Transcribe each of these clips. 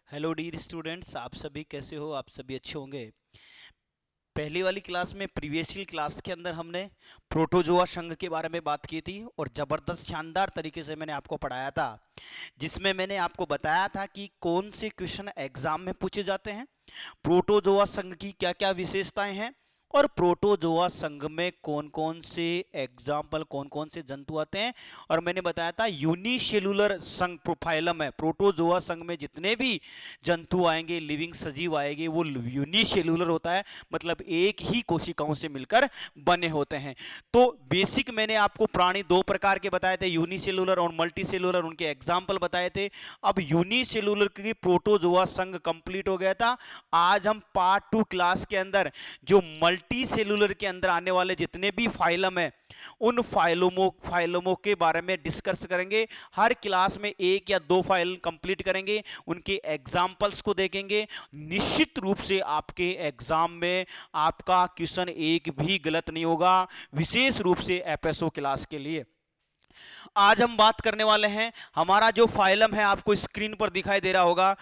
Hello dear students, आप सभी कैसे हो? आप सभी अच्छे होंगे। पहली वाली क्लास में प्रीवियस क्लास के अंदर हमने प्रोटोजोआ संघ के बारे में बात की थी और ज़बरदस्त शानदार तरीके से मैंने आपको पढ़ाया था, जिसमें मैंने आपको बताया था कि कौन से क्वेश्चन एग्जाम में पूछे जाते हैं, प्रोटोजोआ संघ की क्या क्या विशेषताएं हैं और प्रोटोजोआ संघ में कौन कौन से एग्जाम्पल, कौन कौन से जंतु आते हैं। और मैंने बताया था यूनिसेलुलर संघ प्रोफाइलम है, प्रोटोजोआ संघ में जितने भी जंतु आएंगे, लिविंग सजीव आएंगे, वो यूनिसेलुलर होता है, मतलब एक ही कोशिकाओं से मिलकर बने होते हैं। तो बेसिक मैंने आपको प्राणी दो प्रकार के बताए थे, यूनिसेलुलर और मल्टीसेलुलर, उनके एग्जाम्पल बताए थे। अब यूनिसेलुलर की प्रोटोजोआ संघ कंप्लीट हो गया था। आज हम पार्ट 2 क्लास के अंदर जो मल्टी सेलुलर के अंदर आने वाले जितने भी फाइलम है, उन फाइलमों के बारे में डिस्कस करेंगे। हर क्लास में एक या दो फाइल कंप्लीट करेंगे, उनके एग्जाम्पल्स को देखेंगे। निश्चित रूप से आपके एग्जाम में आपका क्वेश्चन एक भी गलत नहीं होगा, विशेष रूप से एफएसओ क्लास के लिए। आज हम बात करने वाले हैं, हमारा जो फाइलम है आपको स्क्रीन पर दिखाई दे रहा होगा,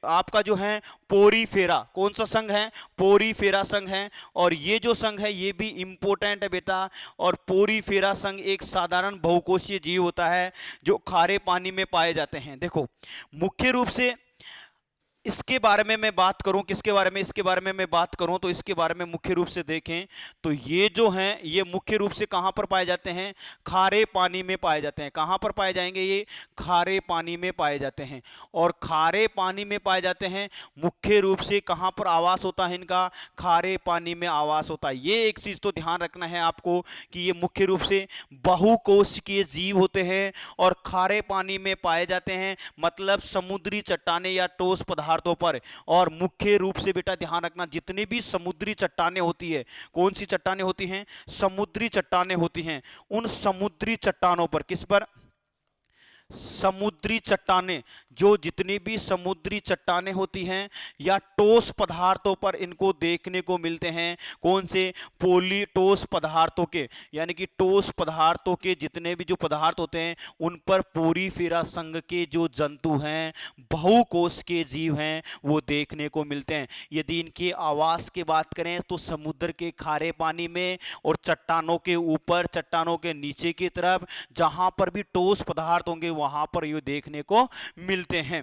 आपका जो है पोरीफेरा। कौन सा संघ है? पोरीफेरा संघ है। और ये जो संघ है ये भी इंपॉर्टेंट है बेटा। और पोरीफेरा संघ एक साधारण बहुकोशीय जीव होता है जो खारे पानी में पाए जाते हैं। देखो, मुख्य रूप से इसके बारे में मैं बात करूं, किसके बारे में? इसके बारे में मैं बात करूं तो इसके बारे में मुख्य रूप से देखें तो ये जो हैं ये मुख्य रूप से कहां पर पाए जाते हैं? खारे पानी में पाए जाते हैं। कहां पर पाए जाएंगे? ये खारे पानी में पाए जाते हैं। और खारे पानी में पाए जाते हैं, मुख्य रूप से कहां पर आवास होता है इनका? खारे पानी में आवास होता है। ये एक चीज तो ध्यान रखना है आपको कि ये मुख्य रूप से बहुकोशिकीय जीव होते हैं और खारे पानी में पाए जाते हैं, मतलब समुद्री चट्टाने या ठोस पदार्थों पर। और मुख्य रूप से बेटा ध्यान रखना, जितनी भी समुद्री चट्टाने होती है, कौन सी चट्टाने होती हैं? समुद्री चट्टाने होती हैं। उन समुद्री चट्टानों पर, किस पर? समुद्री चट्टाने, जो जितनी भी समुद्री चट्टाने होती हैं या ठोस पदार्थों पर इनको देखने को मिलते हैं। कौन से? ठोस पदार्थों के, यानी कि ठोस पदार्थों के जितने भी जो पदार्थ होते हैं उन पर पोरीफेरा संघ के जो जंतु हैं, बहुकोश के जीव हैं, वो देखने को मिलते हैं। यदि इनके आवास की बात करें तो समुद्र के खारे पानी में और चट्टानों के ऊपर, चट्टानों के नीचे की तरफ जहां पर भी ठोस पदार्थ होंगे वहां पर ये देखने को मिलते हैं।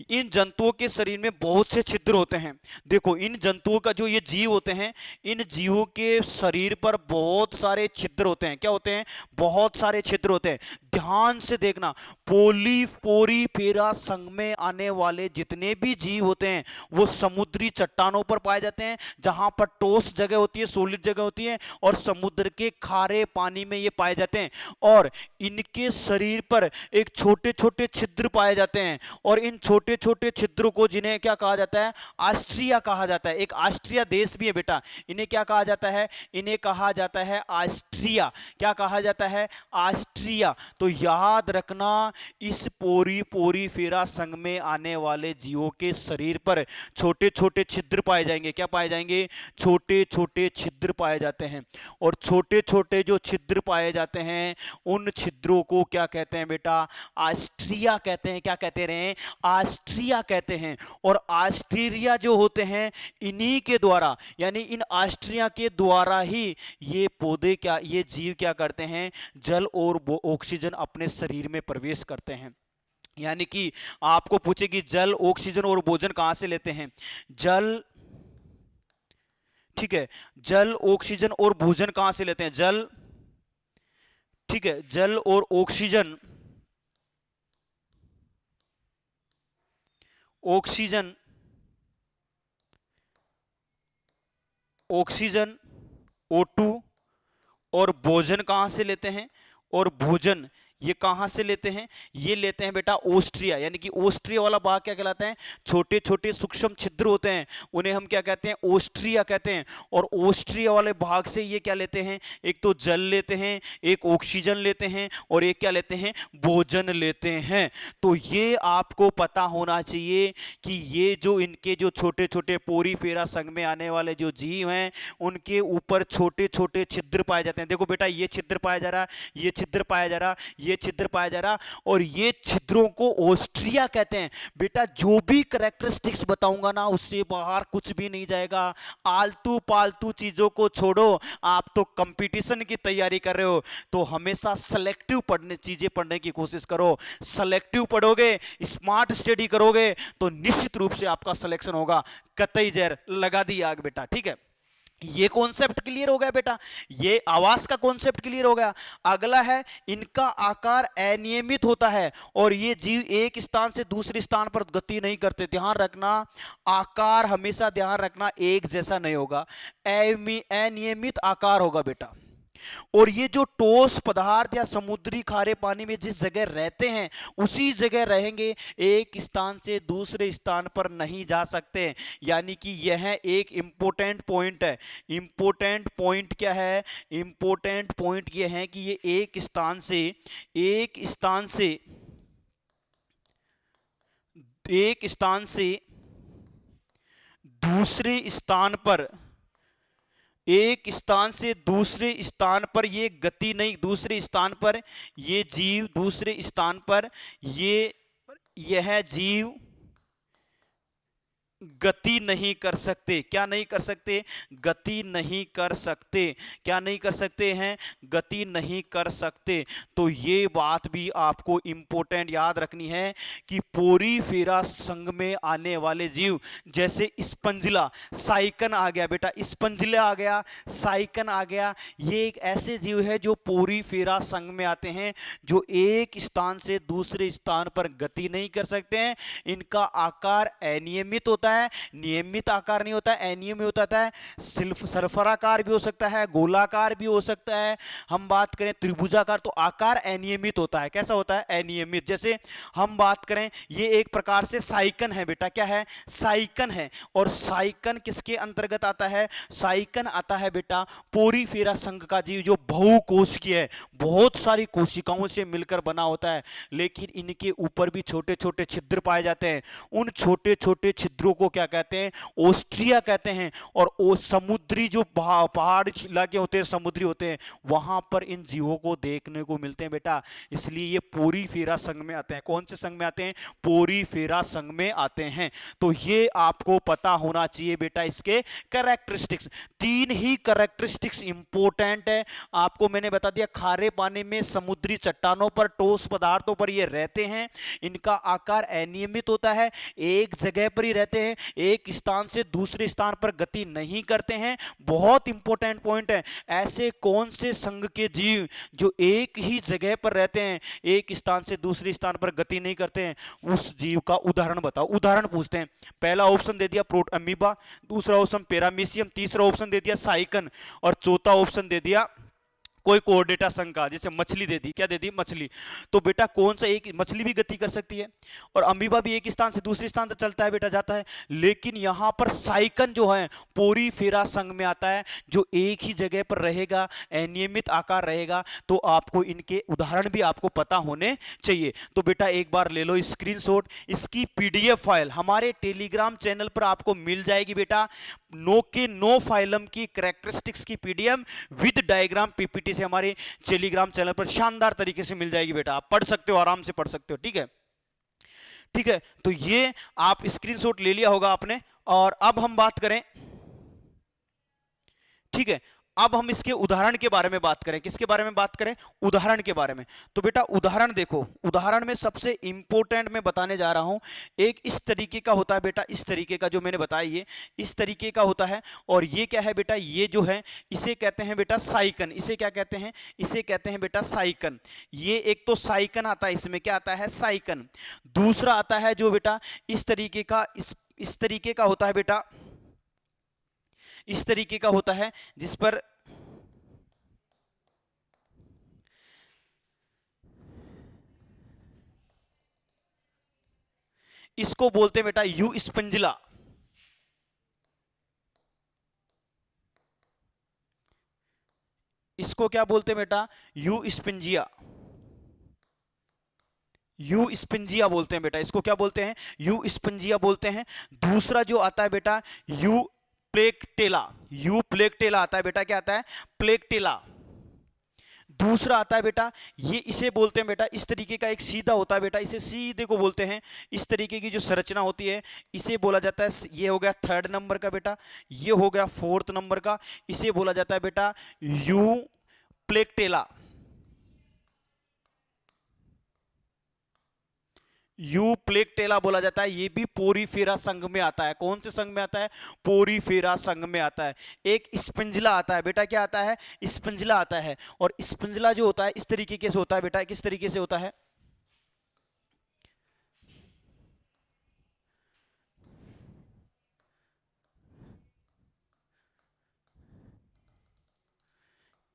इन जंतुओं के शरीर में बहुत से छिद्र होते हैं। देखो, इन जंतुओं का जो ये जीव होते हैं, इन जीवों के शरीर पर बहुत सारे छिद्र होते हैं। क्या होते हैं? बहुत सारे छिद्र होते हैं। ध्यान से देखना, पोरीफेरा संघ में आने वाले जितने भी जीव होते हैं वो समुद्री चट्टानों पर पाए जाते हैं, जहां पर ठोस जगह होती है, सॉलिड जगह होती है, और समुद्र के खारे पानी में ये पाए जाते हैं। और इनके शरीर पर एक छोटे छोटे छिद्र पाए जाते हैं, और इन छोटे छोटे छिद्रों को, जिन्हें क्या कहा जाता है? ऑस्ट्रिया कहा जाता है। एक ऑस्ट्रिया देश भी है बेटा, इन्हें क्या कहा जाता है? इन्हें कहा जाता है ऑस्ट्रिया। क्या कहा जाता है? ऑस्ट्रिया। तो याद रखना, इस पोरीफेरा संघ में आने वाले जीवों के शरीर पर छोटे छोटे छिद्र पाए जाएंगे। क्या पाए जाएंगे? छोटे छोटे छिद्र पाए जाते हैं। और छोटे छोटे जो छिद्र पाए जाते हैं उन छिद्रों को क्या कहते हैं बेटा? ऑस्ट्रिया कहते हैं। क्या कहते रहे? ऑस्ट्रिया कहते हैं। और ऑस्ट्रिया जो होते हैं, इन्हीं के द्वारा, यानी इन ऑस्ट्रिया के द्वारा ही ये पौधे, क्या ये जीव क्या करते हैं? जल और ऑक्सीजन अपने शरीर में प्रवेश करते हैं। यानी कि आपको पूछे कि जल, ऑक्सीजन और भोजन कहां से लेते हैं? जल, ठीक है, जल, ऑक्सीजन और भोजन कहां से लेते हैं? जल, ठीक है, जल और ऑक्सीजन, ऑक्सीजन, ऑक्सीजन O2, और भोजन कहां से लेते हैं? और भोजन ये कहां से लेते हैं? ये लेते हैं बेटा ऑस्ट्रिया। यानी कि ऑस्ट्रिया वाला भाग क्या कहलाता है? छोटे छोटे सूक्ष्म छिद्र होते हैं, उन्हें हम क्या कहते हैं? ऑस्ट्रिया कहते हैं। और ऑस्ट्रिया वाले भाग से ये क्या लेते हैं? एक तो जल लेते हैं, एक ऑक्सीजन लेते हैं, और एक क्या लेते हैं? भोजन लेते हैं। तो ये आपको पता होना चाहिए कि ये जो इनके जो छोटे छोटे पोरीफेरा संघ में आने वाले जो जीव हैं, उनके ऊपर छोटे छोटे छिद्र पाए जाते हैं। देखो बेटा, ये छिद्र पाया जा रहा, ये छिद्र पाया जा रहा, ये छिद्र पाया जा रहा, और ये छिद्रों को ऑस्ट्रिया कहते हैं। बेटा जो भी करेक्टरिस्टिक्स बताऊंगा ना उससे बाहर कुछ भी नहीं जाएगा। आलतू पालतू चीजों को छोड़ो, आप तो कंपटीशन की तैयारी कर रहे हो तो हमेशा सेलेक्टिव चीजें पढ़ने की कोशिश करो। सेलेक्टिव पढ़ोगे, स्मार्ट स्टडी करोगे तो निश्चित रूप से आपका सिलेक्शन होगा। कतई जहर लगा दी आग बेटा, ठीक है। ये कॉन्सेप्ट क्लियर हो गया बेटा, ये आवास का कॉन्सेप्ट क्लियर हो गया। अगला है, इनका आकार अनियमित होता है और ये जीव एक स्थान से दूसरे स्थान पर गति नहीं करते। ध्यान रखना, आकार हमेशा ध्यान रखना एक जैसा नहीं होगा, अनियमित आकार होगा बेटा। और ये जो ठोस पदार्थ या समुद्री खारे पानी में जिस जगह रहते हैं उसी जगह रहेंगे, एक स्थान से दूसरे स्थान पर नहीं जा सकते। यानी कि यह एक इंपॉर्टेंट पॉइंट है। इंपॉर्टेंट पॉइंट क्या है? इंपॉर्टेंट पॉइंट यह है कि ये एक स्थान से दूसरे स्थान पर, एक स्थान से दूसरे स्थान पर ये गति नहीं, दूसरे स्थान पर ये जीव, दूसरे स्थान पर यह जीव गति नहीं कर सकते। क्या नहीं कर सकते? गति नहीं कर सकते। क्या नहीं कर सकते हैं? गति नहीं कर सकते। तो ये बात भी आपको इंपॉर्टेंट याद रखनी है कि पोरीफेरा संघ में आने वाले जीव, जैसे स्पंजिला, साइकन आ गया बेटा, स्पंजिला आ गया, साइकन आ गया, ये एक ऐसे जीव है जो पोरीफेरा संघ में आते हैं, जो एक स्थान से दूसरे स्थान पर गति नहीं कर सकते हैं। इनका आकार अनियमित होता है, नियमित आकार नहीं होता है, अनियमित होता है। सर्फराकार भी हो सकता है, गोलाकार भी हो सकता है। हम बात करें त्रिभुजाकार तो आकार अनियमित होता है। कैसा होता है? अनियमित। जैसे हम बात करें, ये एक प्रकार से साइकन है बेटा। क्या है? साइकन है। और साइकन किसके अंतर्गत आता है? साइकन आता है बेटा पोरीफेरा संघ का जीव, जो बहुकोशिकीय है, बहुत सारी कोशिकाओं से मिलकर बना होता है, लेकिन इनके ऊपर भी छोटे छोटे छिद्र पाए जाते हैं। उन छोटे छोटे छिद्रों को क्या कहते हैं? ऑस्ट्रिया कहते हैं। और वो समुद्री जो पहाड़ इलाके होते हैं, समुद्री होते हैं, वहां पर इन जीवों को देखने को मिलते हैं बेटा। इसलिए ये पोरीफेरा संघ में आते हैं। कौन से संघ में आते हैं? पोरीफेरा संघ में आते हैं। तो ये आपको पता होना चाहिए बेटा। इसके कैरेक्टरिस्टिक्स, 3 ही कैरेक्टरिस्टिक्स इंपॉर्टेंट है। आपको मैंने बता दिया, खारे पानी में, समुद्री चट्टानों पर, ठोस पदार्थों पर ये रहते हैं। इनका आकार अनियमित होता है, एक जगह पर ही रहते हैं, एक स्थान से दूसरे स्थान पर गति नहीं करते हैं। बहुत इंपॉर्टेंट पॉइंट है। ऐसे कौन से संघ के जीव जो एक ही जगह पर रहते हैं, एक स्थान से दूसरे स्थान पर गति नहीं करते हैं? उस जीव का उदाहरण बताओ। उदाहरण पूछते हैं। पहला ऑप्शन दे दिया अमीबा, दूसरा ऑप्शन पैरामीशियम, तीसरा ऑप्शन दे दिया साइकन, और चौथा ऑप्शन दे दिया कोई कोऑर्डिनेटा संघ का, जैसे मछली दे दी। क्या दे दी? मछली। तो बेटा कौन सा? एक मछली भी गति कर सकती है और अमीबा भी एक स्थान से दूसरे स्थान तक चलता है बेटा, जाता है। लेकिन यहां पर साइकन जो है पोरीफेरा संघ में आता है, जो एक ही जगह पर रहेगा, अनियमित आकार रहेगा। तो आपको इनके उदाहरण भी आपको पता होने चाहिए। तो बेटा एक बार ले लो स्क्रीनशॉट। इसकी पीडीएफ फाइल हमारे टेलीग्राम चैनल पर आपको मिल जाएगी बेटा। नो फाइलम की कैरेक्टरिस्टिक्स की पीडीएफ विद डायग्राम पीपीटी से हमारे टेलीग्राम चैनल पर शानदार तरीके से मिल जाएगी बेटा। आप पढ़ सकते हो, आराम से पढ़ सकते हो। ठीक है, ठीक है। तो ये आप स्क्रीनशॉट ले लिया होगा आपने। और अब हम बात करें, ठीक है, अब हम इसके उदाहरण के बारे में बात करें। किसके बारे में बात करें? उदाहरण के बारे में। तो बेटा उदाहरण देखो, उदाहरण में सबसे इंपॉर्टेंट मैं बताने जा रहा हूं, एक इस तरीके का होता है बेटा, इस तरीके का जो मैंने बताया, ये इस तरीके का होता है। और ये क्या है बेटा? ये जो है इसे कहते हैं बेटा साइकन। इसे क्या कहते हैं? इसे कहते हैं बेटा साइकन। ये एक तो साइकन आता है, इसमें क्या आता है? साइकन। दूसरा आता है जो बेटा इस तरीके का, इस तरीके का होता है बेटा, इस तरीके का होता है, जिस पर इसको बोलते हैं बेटा यू स्पंजिला। इसको क्या बोलते हैं बेटा? You Spongia. यू स्पंजिया बोलते हैं बेटा। इसको क्या बोलते हैं? यू स्पंजिया बोलते हैं। दूसरा जो आता है बेटा यू प्लेक्टेला। यू प्लेक्टेला आता है बेटा। क्या आता है? प्लेक्टेला। दूसरा आता है बेटा, ये इसे बोलते हैं बेटा, इस तरीके का एक सीधा होता है बेटा, इसे सीधे को बोलते हैं। इस तरीके की जो संरचना होती है इसे बोला जाता है, ये हो गया 3rd नंबर का बेटा, ये हो गया 4th नंबर का, इसे बोला जाता है बेटा यू प्लेक्टेला। यू प्लेक्टेला बोला जाता है। ये भी पोरीफेरा संघ में आता है। कौन से संघ में आता है? पोरीफेरा संघ में आता है। एक स्पिंजला आता है बेटा, क्या आता है? स्पिंजला आता है। और स्पिंजला जो होता है इस तरीके से होता है बेटा, किस तरीके से होता है?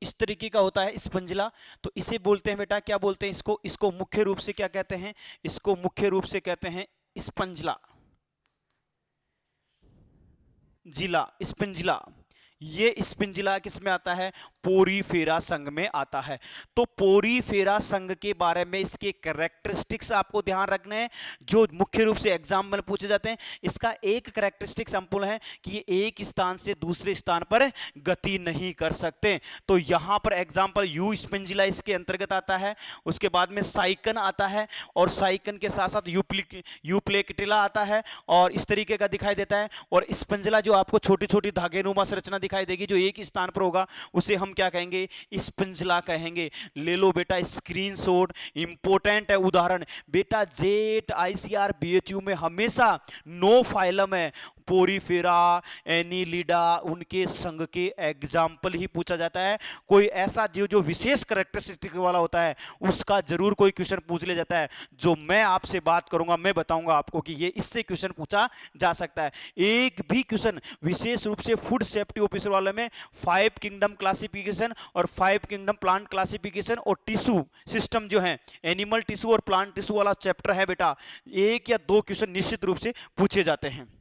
इस तरीके का होता है स्पंजिला। तो इसे बोलते हैं बेटा, क्या बोलते हैं इसको? इसको मुख्य रूप से क्या कहते हैं? इसको मुख्य रूप से कहते हैं स्पंजिला, जिला, स्पंजिला। ये स्पिंजिला किस में आता है? पोरीफेरा संघ में आता है। तो पोरीफेरा संघ के बारे में इसके कैरेक्टरिस्टिक्स आपको ध्यान रखने हैं, जो मुख्य रूप से एग्जाम में पूछे जाते हैं। इसका एक कैरेक्टरिस्टिक सैंपल है कि ये एक स्थान से दूसरे स्थान पर गति नहीं कर सकते। तो यहां पर एग्जाम्पल यू स्पिंजिला इसके अंतर्गत आता है। उसके बाद में साइकन आता है, और साइकन के साथ साथ यूप्लेक्टिला आता है, और इस तरीके का दिखाई देता है। और स्पिंजिला जो आपको छोटी छोटी धागेनुमा संरचना दिखाई देगी, जो एक स्थान पर होगा, उसे हम क्या कहेंगे? स्पिंजला कहेंगे। ले लो बेटा स्क्रीनशॉट, इंपॉर्टेंट है उदाहरण बेटा। जेट आईसीआर बीएचयू में हमेशा नो फाइलम है, पोरीफेरा, एनीलिडा, उनके संघ के एग्जाम्पल ही पूछा जाता है। कोई ऐसा जो विशेष कैरेक्टरिस्टिक वाला होता है उसका जरूर कोई क्वेश्चन पूछ लिया जाता है। जो मैं आपसे बात करूंगा, मैं बताऊंगा आपको कि ये इससे क्वेश्चन पूछा जा सकता है। एक भी क्वेश्चन विशेष रूप से फूड सेफ्टी ऑफिसर वाले में 5 किंगडम क्लासिफिकेशन और 5 किंगडम प्लांट क्लासिफिकेशन और टिश्यू सिस्टम जो है, एनिमल टिश्यू और प्लांट टिश्यू वाला चैप्टर है बेटा, 1 या 2 क्वेश्चन निश्चित रूप से पूछे जाते हैं।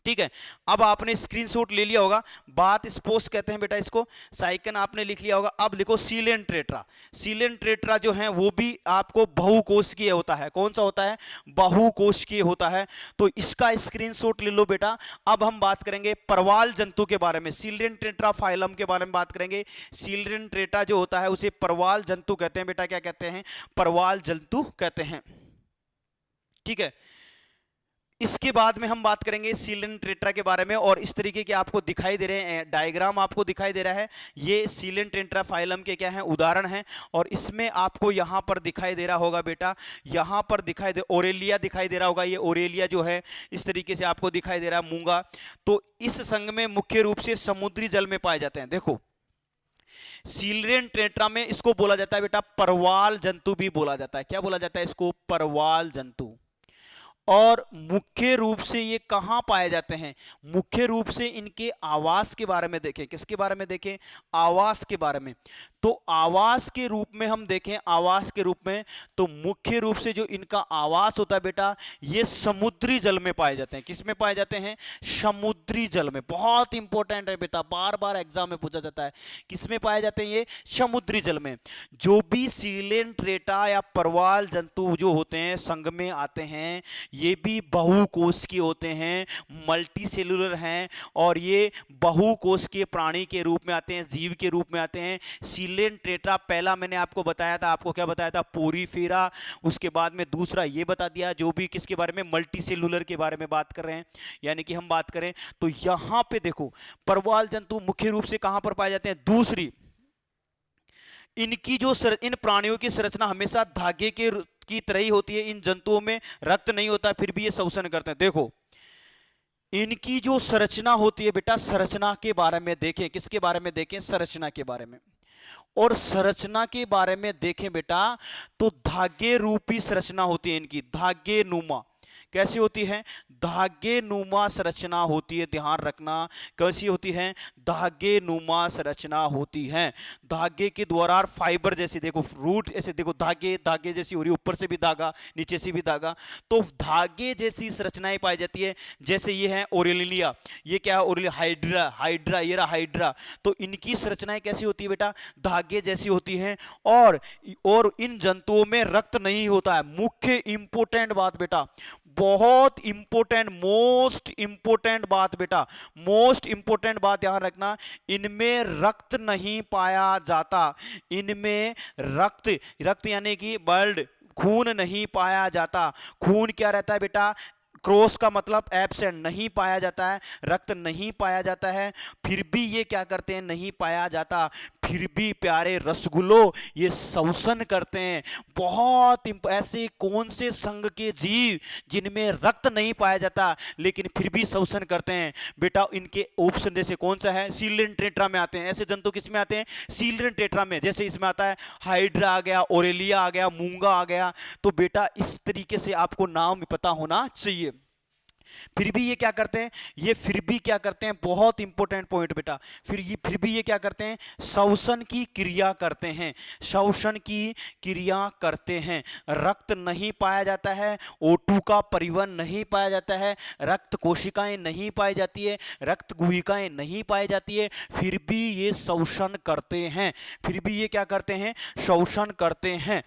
ठीक है, अब आपने स्क्रीनशॉट ले लिया होगा। बात स्पोस कहते हैं बेटा इसको, साइकन आपने लिख लिया होगा। अब लिखो सीलेंट्रेट्रा। सीलेंट्रेट्रा जो है वो भी आपको बहुकोशिकीय होता है। कौन सा होता है? बहुकोशिकीय होता है। तो इसका स्क्रीनशॉट ले लो बेटा। अब हम बात करेंगे परवाल जंतु के बारे में, सीलेंट्रेट्रा फाइलम के बारे में बात करेंगे। सीलेंट्रेट्रा जो होता है उसे परवाल जंतु कहते हैं बेटा। क्या कहते हैं? परवाल जंतु कहते हैं। ठीक है, इसके बाद में हम बात करेंगे सीलेंट्रेट्रा के बारे में। और इस तरीके के आपको दिखाई दे रहे हैं डायग्राम, आपको दिखाई दे रहा है, ये सीलेंट्रेट्रा फाइलम के क्या है? उदाहरण हैं। और इसमें आपको यहां पर दिखाई दे रहा होगा बेटा, यहां पर दिखाई दे, ओरेलिया दिखाई दे रहा होगा। ये ओरेलिया जो है इस तरीके से आपको दिखाई दे रहा है, मूंगा। तो इस संघ में मुख्य रूप से समुद्री जल में पाए जाते हैं। देखो सीलेंट्रेट्रा में इसको बोला जाता है बेटा परवाल जंतु भी बोला जाता है। क्या बोला जाता है इसको? परवाल जंतु। और मुख्य रूप से ये कहां पाए जाते हैं? मुख्य रूप से इनके आवास के बारे में देखें। किसके बारे में देखें? आवास के बारे में। तो आवास के रूप में हम देखें, आवास के रूप में तो मुख्य रूप से जो इनका आवास होता है बेटा, ये समुद्री जल में पाए जाते हैं। किस में पाए जाते हैं? समुद्री जल में। बहुत इंपॉर्टेंट है बेटा, बार बार एग्जाम में पूछा जाता है। किस में पाए जाते हैं? ये समुद्री जल में। जो भी सीलेंट्रेटा या परवाल जंतु जो होते हैं संघ में आते हैं, ये भी बहुकोशिकीय होते हैं, मल्टी सेलुलर हैं, और ये बहुकोशिकीय प्राणी के रूप में आते हैं, जीव के रूप में आते हैं। सीलेंट्रेट्रा पहला मैंने आपको बताया था, आपको क्या बताया था? पोरीफेरा। उसके बाद में दूसरा ये बता दिया, जो भी किसके बारे में? मल्टी सेलुलर के बारे में बात कर रहे हैं। यानी कि हम बात करें तो यहां पे देखो परवाल जंतु मुख्य रूप से कहां पर पाए जाते हैं? दूसरी, इनकी जो इन प्राणियों की संरचना हमेशा धागे के की तरह ही होती है। इन जंतुओं में रक्त नहीं होता, फिर भी ये श्वसन करते हैं। देखो इनकी जो संरचना होती है बेटा, संरचना के बारे में देखें। किसके बारे में देखें? संरचना के बारे में। और संरचना के बारे में देखें बेटा तो धागे रूपी संरचना होती है इनकी, धागे नुमा। कैसी होती है? धागे नुमा संरचना होती है। ध्यान रखना कैसी होती है? धागे नुमा संरचना होती है। धागे के द्वारा फाइबर जैसी, देखो रूट ऐसे, देखो धागे धागे जैसी हो रही, ऊपर से भी धागा, नीचे से भी धागा, तो धागे जैसी संरचनाएं पाई जाती है। जैसे ये है ओरेलिया, ये क्या है? ओरेलिया। हाइड्रा, हाइड्रा, ये रहा हाइड्रा। तो इनकी संरचनाएं कैसी होती है बेटा? धागे जैसी होती हैं। और इन जंतुओं में रक्त नहीं होता है। मुख्य इंपोर्टेंट बात बेटा, बहुत इंपॉर्टेंट, मोस्ट इंपॉर्टेंट बात बेटा, मोस्ट इंपॉर्टेंट बात ध्यान रखना, इनमें रक्त नहीं पाया जाता, इनमें रक्त, रक्त यानी कि ब्लड, खून नहीं पाया जाता। खून क्या रहता है बेटा, क्रॉस का मतलब एब्सेंट, नहीं पाया जाता है, रक्त नहीं पाया जाता है। फिर भी ये क्या करते हैं, नहीं पाया जाता, फिर भी प्यारे रसगुल्लो ये शोषण करते हैं। बहुत ऐसे कौन से संघ के जीव जिनमें रक्त नहीं पाया जाता लेकिन फिर भी शोषण करते हैं बेटा, इनके ऑप्शन जैसे कौन सा है, सीलियन टेट्रा में आते हैं। ऐसे जंतु किस में आते हैं, सीलियन टेट्रा में, जैसे इसमें आता है हाइड्रा आ गया, ओरेलिया आ गया, मूंगा आ गया। तो बेटा इस तरीके से आपको नाम पता होना चाहिए। फिर भी ये क्या करते हैं, ये फिर भी क्या करते हैं, बहुत इंपॉर्टेंट पॉइंट बेटा, फिर भी ये क्या करते हैं, शोषण की क्रिया करते हैं, शोषण की क्रिया करते हैं। रक्त नहीं पाया जाता है, O2 का परिवहन नहीं पाया जाता है, रक्त कोशिकाएं नहीं पाई जाती है, रक्त गुहिकाएं नहीं पाई जाती है, फिर भी ये शोषण करते हैं, फिर भी ये क्या करते हैं, शोषण करते हैं।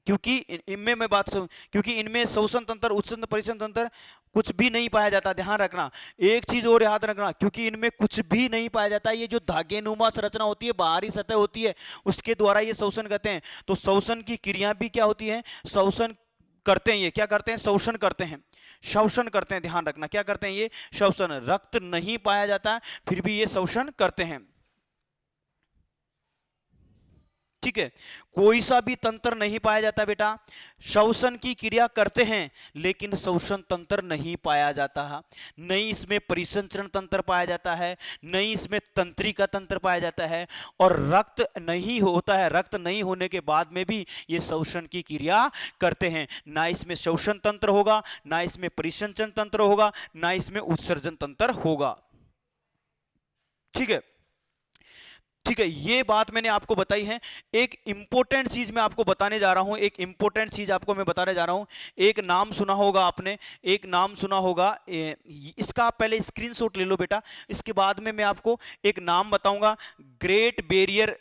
क्योंकि इनमें मैं बात करूं, क्योंकि इनमें शोषण तंत्र, उत्सर्जन परिसंचरण तंत्र कुछ भी नहीं पाया जाता। ध्यान रखना, एक चीज और याद रखना, क्योंकि इनमें कुछ भी नहीं पाया जाता, ये जो धागेनुमा संरचना होती है, बाहरी सतह होती है, उसके द्वारा ये शोषण करते हैं। तो शोषण की क्रिया भी क्या होती है, शोषण करते हैं। ये क्या करते हैं, शोषण करते हैं, शोषण करते हैं। ध्यान रखना, क्या करते हैं ये, शोषण। रक्त नहीं पाया जाता फिर भी ये शोषण करते हैं। ठीक है, कोई सा भी तंत्र नहीं पाया जाता बेटा, शोषण की क्रिया करते हैं लेकिन शोषण तंत्र नहीं पाया जाता, नहीं इसमें परिसंचरण तंत्र पाया जाता है, नहीं इसमें तंत्रिका तंत्र पाया जाता है, और रक्त नहीं होता है, रक्त नहीं होने के बाद में भी ये शोषण की क्रिया करते हैं। ना इसमें शोषण तंत्र होगा, ना इसमें परिसंचरण तंत्र होगा, ना इसमें उत्सर्जन तंत्र होगा। ठीक है, ठीक है, ये बात मैंने आपको बताई है। एक इंपॉर्टेंट चीज मैं आपको बताने जा रहा हूं, एक इंपॉर्टेंट चीज आपको मैं बताने जा रहा हूं। एक नाम सुना होगा आपने, एक नाम सुना होगा, इसका पहले स्क्रीनशॉट ले लो बेटा, इसके बाद में मैं आपको एक नाम बताऊंगा, great barrier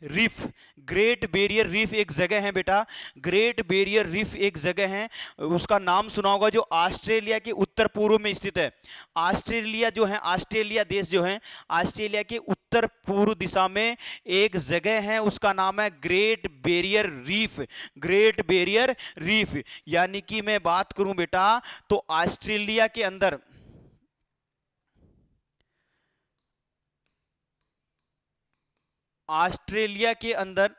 reef. Great barrier reef एक जगह है बेटा, ग्रेट बैरियर रीफ एक जगह है, उसका नाम सुना होगा, जो ऑस्ट्रेलिया के उत्तर पूर्व में स्थित है। ऑस्ट्रेलिया जो है, ऑस्ट्रेलिया देश जो है, ऑस्ट्रेलिया के उत्तर पूर्व दिशा में एक जगह है, उसका नाम है great barrier reef. Great barrier reef, यानी कि मैं बात करूं बेटा तो ऑस्ट्रेलिया के अंदर, ऑस्ट्रेलिया के अंदर,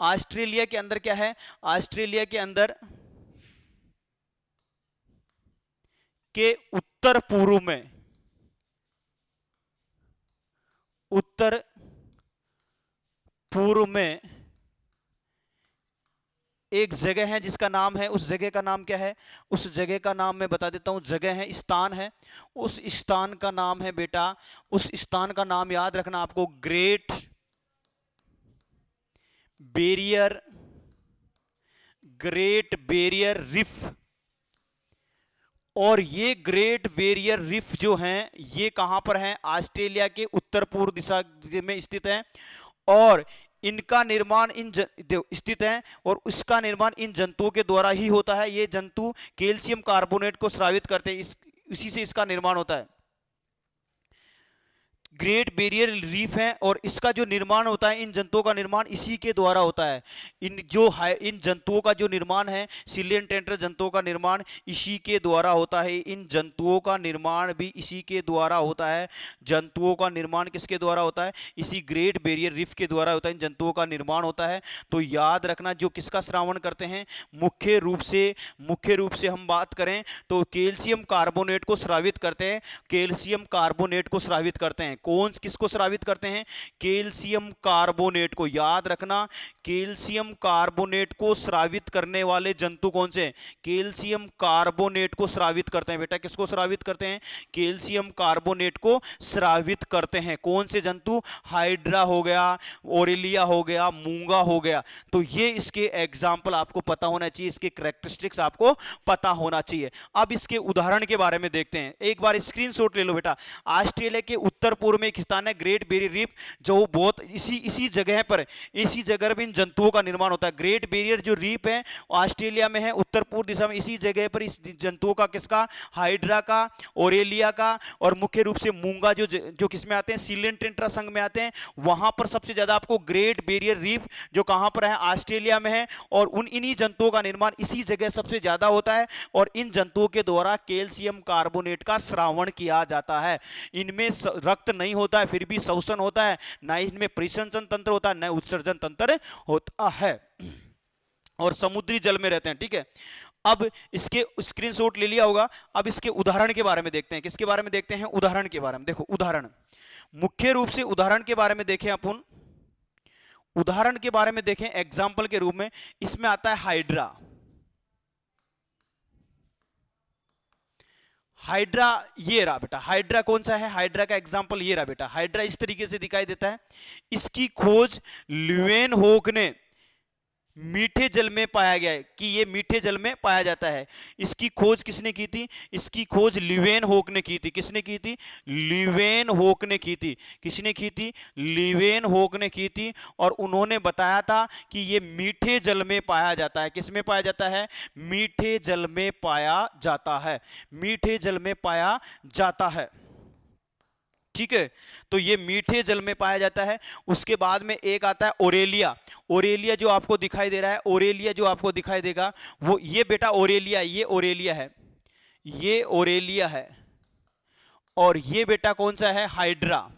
ऑस्ट्रेलिया के अंदर क्या है, ऑस्ट्रेलिया के अंदर के उत्तर पूर्व में, उत्तर पूर्व में एक जगह है जिसका नाम है, उस जगह का नाम क्या है, उस जगह का नाम मैं बता देता हूं, जगह है, स्थान है, उस स्थान का नाम है बेटा, उस स्थान का नाम याद रखना आपको, great barrier, great barrier reef. और ये ग्रेट बैरियर रिफ जो हैं, ये कहां पर है, ऑस्ट्रेलिया के उत्तर पूर्व दिशा में स्थित है, और इनका निर्माण स्थित है, और उसका निर्माण इन जंतुओं के द्वारा ही होता है। ये जंतु कैल्शियम कार्बोनेट को स्रावित करते हैं, इसी से इसका निर्माण होता है। ग्रेट बैरियर रीफ है, और इसका जो निर्माण होता है, इन जंतुओं का निर्माण इसी के द्वारा होता है। इन जंतुओं का जो निर्माण है, सीलियन टेट्रा जंतुओं का निर्माण इसी के द्वारा होता है, इन जंतुओं का निर्माण भी इसी के द्वारा होता है। जंतुओं का निर्माण किसके द्वारा होता है, इसी ग्रेट बैरियर रीफ के द्वारा होता है, इन जंतुओं का निर्माण होता है। तो याद रखना, जो किसका श्रावण करते हैं, मुख्य रूप से हम बात करें तो कैल्शियम कार्बोनेट को स्रावित करते हैं, कैल्शियम कार्बोनेट को स्रावित करते हैं। कौन किसको स्रावित करते हैं, कैल्शियम कार्बोनेट को। याद रखना, कैल्शियम कार्बोनेट को स्रावित करने वाले जंतु कौन से, कैल्शियम कार्बोनेट को स्रावित करते हैं बेटा, किसको स्रावित करते हैं, कैल्शियम कार्बोनेट को स्रावित करते हैं। कौन से जंतु, हाइड्रा हो गया, ओरेलिया हो गया, मूंगा हो गया। तो ये इसके एग्जाम्पल आपको पता होना चाहिए, इसके कैरेक्टरिस्टिक्स आपको पता होना चाहिए। अब इसके उदाहरण के बारे में देखते हैं, एक बार स्क्रीनशॉट ले लो बेटा। ऑस्ट्रेलिया के उत्तर पूर्व सिंगापुर में एक स्थान है ग्रेट बैरियर रीफ, जो बहुत इसी जगह पर, इसी जगह पर इन जंतुओं का निर्माण होता है। ग्रेट बैरियर जो रीफ है ऑस्ट्रेलिया में है, उत्तर पूर्व दिशा में, इसी जगह पर इस जंतुओं का, किसका, हाइड्रा का, ओरेलिया का, और मुख्य रूप से मूंगा जो किसमें आते हैं, सिलेंटेंट्रा संघ में आते हैं। वहां पर सबसे ज्यादा आपको ग्रेट बैरियर रीफ जो कहां पर है, ऑस्ट्रेलिया में है, और इन्हीं जंतुओं का निर्माण इसी जगह सबसे ज्यादा होता है। और इन जंतुओं के द्वारा कैल्शियम कार्बोनेट का स्रावण किया जाता है। इनमें रक्त नहीं होता है, फिर भी श्वसन होता है, ना इनमें परिसंचन तंत्र होता है, ना उत्सर्जन तंत्र होता है, और समुद्री जल में रहते हैं। ठीक है, अब इसके स्क्रीनशॉट ले लिया होगा। अब इसके उदाहरण के बारे में देखते हैं। किसके बारे में देखते हैं, उदाहरण के बारे में। देखो उदाहरण, मुख्य रूप से उदाहरण के बारे में देखें अपन, उदाहरण के बारे में देखें एग्जाम्पल के रूप में, इसमें आता है हाइड्रा। हाइड्रा ये रहा बेटा, हाइड्रा कौन सा है, हाइड्रा का एग्जाम्पल ये रहा बेटा। हाइड्रा इस तरीके से दिखाई देता है। इसकी खोज ल्यूवेनहोक ने मीठे जल में पाया गया है, कि ये मीठे जल में पाया जाता है। इसकी खोज किसने की थी, इसकी खोज ल्यूवेनहोक ने की थी। किसने की थी, ल्यूवेनहोक ने की थी। किसने की थी, ल्यूवेनहोक ने की थी। और उन्होंने बताया था कि ये मीठे जल में पाया जाता है। किस में पाया जाता है, मीठे जल में पाया जाता है, मीठे जल में पाया जाता है। ठीक है, तो ये मीठे जल में पाया जाता है। उसके बाद में एक आता है ओरेलिया। ओरेलिया जो आपको दिखाई दे रहा है, ओरेलिया जो आपको दिखाई देगा वो ये बेटा ओरेलिया, ये ओरेलिया है, ये ओरेलिया है। और ये बेटा कौन सा है, हाइड्रा।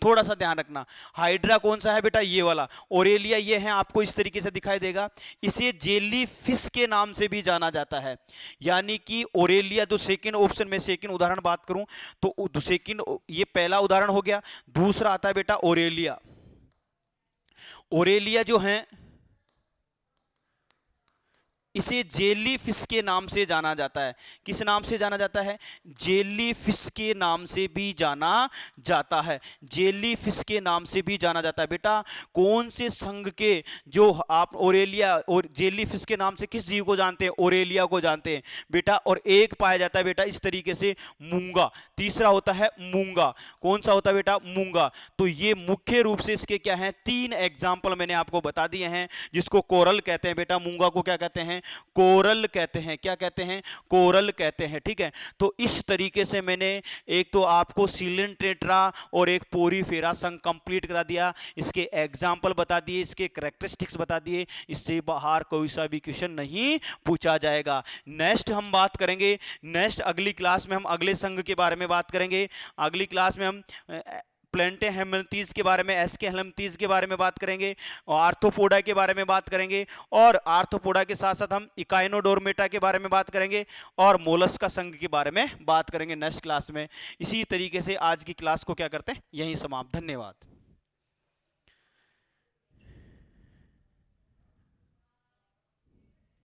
थोड़ा सा ध्यान रखना, हाइड्रा कौन सा है बेटा, ये वाला। ओरेलिया ये है, आपको इस तरीके से दिखाई देगा। इसे जेली फिश के नाम से भी जाना जाता है। यानी कि ओरेलिया, तो सेकंड ऑप्शन में, सेकंड उदाहरण बात करूं तो सेकंड, ये पहला उदाहरण हो गया। दूसरा आता है बेटा ओरेलिया। ओरेलिया जो है इसे जेली फिश के नाम से जाना जाता है। किस नाम से जाना जाता है, जेली फिश के नाम से भी जाना जाता है, जेली फिश के नाम से भी जाना जाता है। बेटा कौन से संघ के, जो आप ओरेलिया और जेली फिश के नाम से किस जीव को जानते हैं, ओरेलिया को जानते हैं बेटा। और एक पाया जाता है बेटा इस तरीके से, मूंगा। तीसरा होता है मूंगा। कौन सा होता है बेटा, मूंगा। तो ये मुख्य रूप से इसके क्या है, 3 एग्जाम्पल मैंने आपको बता दिए हैं, जिसको कोरल कहते हैं बेटा। मूंगा को क्या कहते हैं, कोरल कहते हैं। क्या कहते हैं, कोरल कहते हैं। ठीक है, तो इस तरीके से मैंने एक तो आपको सिलेंट्रेट्रा और एक पोरीफेरा संघ कंप्लीट करा दिया, इसके एग्जाम्पल बता दिए, इसके कैरेक्टरिस्टिक्स बता दिए। इससे बाहर कोई सा भी क्वेश्चन नहीं पूछा जाएगा। नेक्स्ट हम बात करेंगे, नेक्स्ट अगली क्लास में हम अगले संघ के बारे में बात करेंगे। अगली क्लास में हम प्लेंटे हेमंथीज के बारे में, एसके हेमंथीज के बारे में बात करेंगे, और आर्थ्रोपोडा के बारे में बात करेंगे, और आर्थ्रोपोडा के साथ साथ हम इकाइनोडोर्मेटा के बारे में बात करेंगे, और मोलस्का संघ के बारे में बात करेंगे नेक्स्ट क्लास में। इसी तरीके से आज की क्लास को क्या करते हैं, यहीं समाप्त। धन्यवाद।